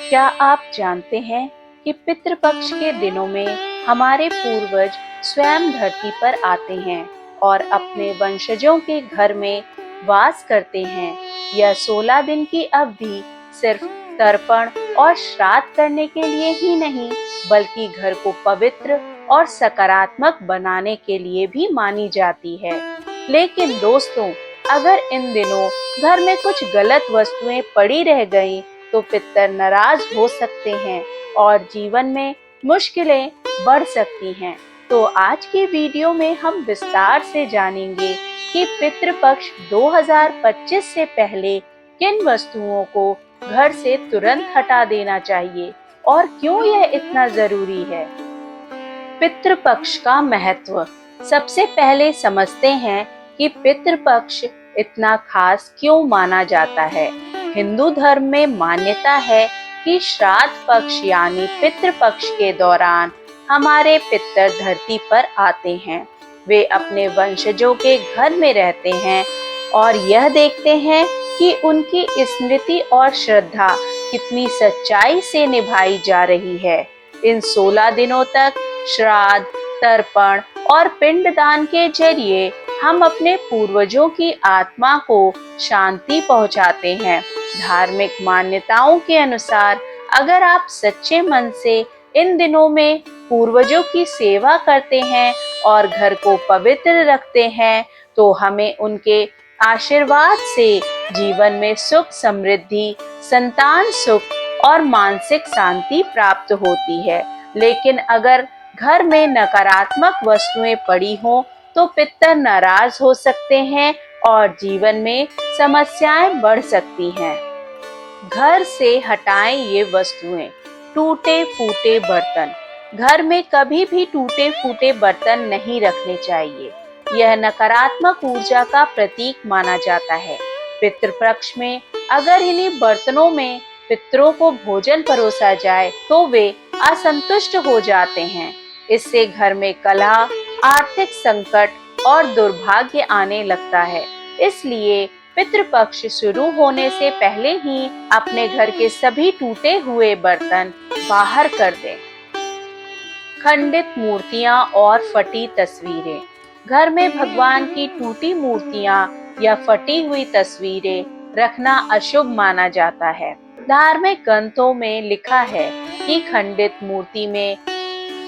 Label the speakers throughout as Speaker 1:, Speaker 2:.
Speaker 1: क्या आप जानते हैं कि पितृपक्ष के दिनों में हमारे पूर्वज स्वयं धरती पर आते हैं और अपने वंशजों के घर में वास करते हैं। यह 16 दिन की अवधि सिर्फ तर्पण और श्राद्ध करने के लिए ही नहीं, बल्कि घर को पवित्र और सकारात्मक बनाने के लिए भी मानी जाती है। लेकिन दोस्तों, अगर इन दिनों घर में कुछ गलत वस्तुएं पड़ी रह गईं, तो पितर नाराज हो सकते हैं और जीवन में मुश्किलें बढ़ सकती हैं। तो आज की वीडियो में हम विस्तार से जानेंगे कि पितृपक्ष 2025 से पहले किन वस्तुओं को घर से तुरंत हटा देना चाहिए और क्यों यह इतना जरूरी है। पितृपक्ष का महत्व। सबसे पहले समझते हैं कि पितृपक्ष इतना खास क्यों माना जाता है। हिंदू धर्म में मान्यता है कि श्राद्ध पक्ष यानी पितृपक्ष के दौरान हमारे पितर धरती पर आते हैं। वे अपने वंशजों के घर में रहते हैं और यह देखते हैं कि उनकी स्मृति और श्रद्धा कितनी सच्चाई से निभाई जा रही है। इन 16 दिनों तक श्राद्ध, तर्पण और पिंडदान के जरिए हम अपने पूर्वजों की आत्मा को शांति पहुंचाते हैं। धार्मिक मान्यताओं के अनुसार अगर आप सच्चे मन से इन दिनों में पूर्वजों की सेवा करते हैं और घर को पवित्र रखते हैं, तो हमें उनके आशीर्वाद से जीवन में सुख, समृद्धि, संतान सुख और मानसिक शांति प्राप्त होती है। लेकिन अगर घर में नकारात्मक वस्तुएं पड़ी हों, तो पितर नाराज हो सकते हैं और जीवन में समस्याएं बढ़ सकती हैं। घर से हटाएं ये वस्तुएं। टूटे फूटे बर्तन। घर में कभी भी टूटे फूटे बर्तन नहीं रखने चाहिए। यह नकारात्मक ऊर्जा का प्रतीक माना जाता है। पितृपक्ष में अगर इन्हीं बर्तनों में पितरों को भोजन परोसा जाए, तो वे असंतुष्ट हो जाते हैं। इससे घर में कलह, आर्थिक संकट और दुर्भाग्य आने लगता है। इसलिए पितृपक्ष शुरू होने से पहले ही अपने घर के सभी टूटे हुए बर्तन बाहर कर दें। खंडित मूर्तियां और फटी तस्वीरें। घर में भगवान की टूटी मूर्तियां या फटी हुई तस्वीरें रखना अशुभ माना जाता है। धार्मिक ग्रंथों में लिखा है कि खंडित मूर्ति में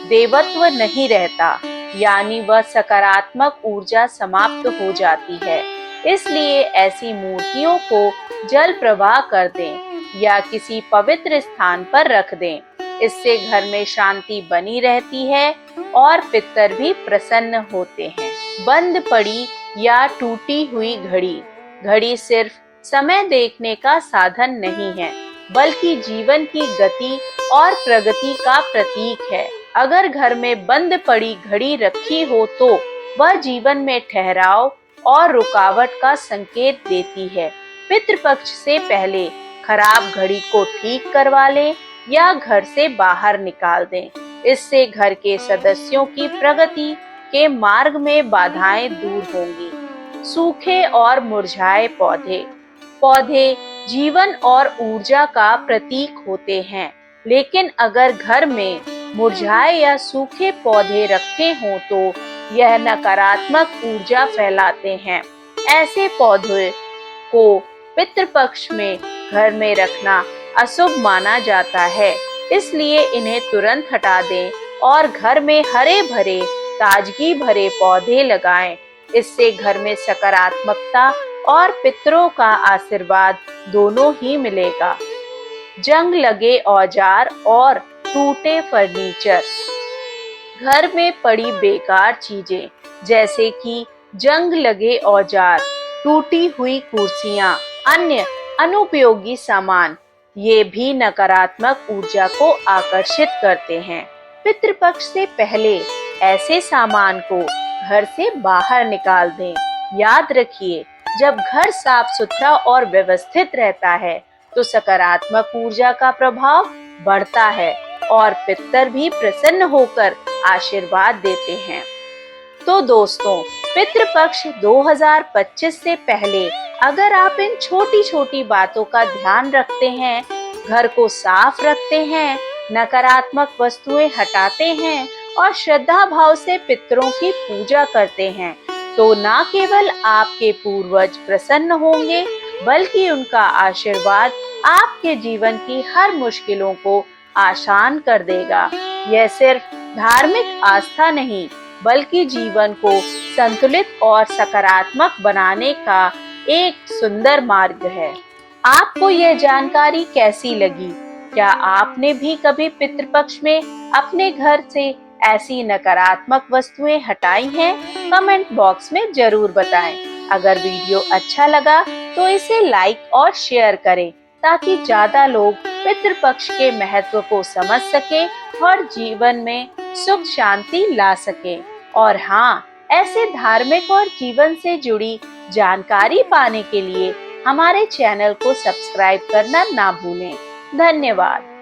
Speaker 1: देवत्व नहीं रहता, यानी वह सकारात्मक ऊर्जा समाप्त हो जाती है। इसलिए ऐसी मूर्तियों को जल प्रवाह कर दें या किसी पवित्र स्थान पर रख दें। इससे घर में शांति बनी रहती है और पितर भी प्रसन्न होते हैं। बंद पड़ी या टूटी हुई घड़ी। घड़ी सिर्फ समय देखने का साधन नहीं है, बल्कि जीवन की गति और प्रगति का प्रतीक है। अगर घर में बंद पड़ी घड़ी रखी हो, तो वह जीवन में ठहराव और रुकावट का संकेत देती है। पितृपक्ष से पहले खराब घड़ी को ठीक करवा लें या घर से बाहर निकाल दें। इससे घर के सदस्यों की प्रगति के मार्ग में बाधाएं दूर होंगी। सूखे और मुरझाए पौधे। पौधे जीवन और ऊर्जा का प्रतीक होते हैं, लेकिन अगर घर में मुरझाए या सूखे पौधे रखे हों, तो यह नकारात्मक ऊर्जा फैलाते हैं। ऐसे पौधे को पितृपक्ष में घर में रखना अशुभ माना जाता है। इसलिए इन्हें तुरंत हटा दें और घर में हरे भरे, ताजगी भरे पौधे लगाएं। इससे घर में सकारात्मकता और पितरों का आशीर्वाद दोनों ही मिलेगा। जंग लगे औजार और टूटे फर्नीचर। घर में पड़ी बेकार चीजें जैसे कि जंग लगे औजार, टूटी हुई कुर्सियां, अन्य अनुपयोगी सामान, ये भी नकारात्मक ऊर्जा को आकर्षित करते हैं। पितृपक्ष से पहले ऐसे सामान को घर से बाहर निकाल दें। याद रखिए, जब घर साफ सुथरा और व्यवस्थित रहता है, तो सकारात्मक ऊर्जा का प्रभाव बढ़ता है और पितर भी प्रसन्न होकर आशीर्वाद देते हैं। तो दोस्तों, पितृपक्ष 2025 से पहले अगर आप इन छोटी छोटी बातों का ध्यान रखते हैं, घर को साफ रखते हैं, नकारात्मक वस्तुएं हटाते हैं और श्रद्धा भाव से पितरों की पूजा करते हैं, तो न केवल आपके पूर्वज प्रसन्न होंगे, बल्कि उनका आशीर्वाद आपके जीवन की हर मुश्किलों को आसान कर देगा। यह सिर्फ धार्मिक आस्था नहीं, बल्कि जीवन को संतुलित और सकारात्मक बनाने का एक सुंदर मार्ग है। आपको यह जानकारी कैसी लगी? क्या आपने भी कभी पितृपक्ष में अपने घर से ऐसी नकारात्मक वस्तुएं हटाई हैं? कमेंट बॉक्स में जरूर बताएं। अगर वीडियो अच्छा लगा तो इसे लाइक और शेयर करें, ताकि ज्यादा लोग पितृपक्ष के महत्व को समझ सकें और जीवन में सुख शांति ला सकें। और हाँ, ऐसे धार्मिक और जीवन से जुड़ी जानकारी पाने के लिए हमारे चैनल को सब्सक्राइब करना ना भूलें। धन्यवाद।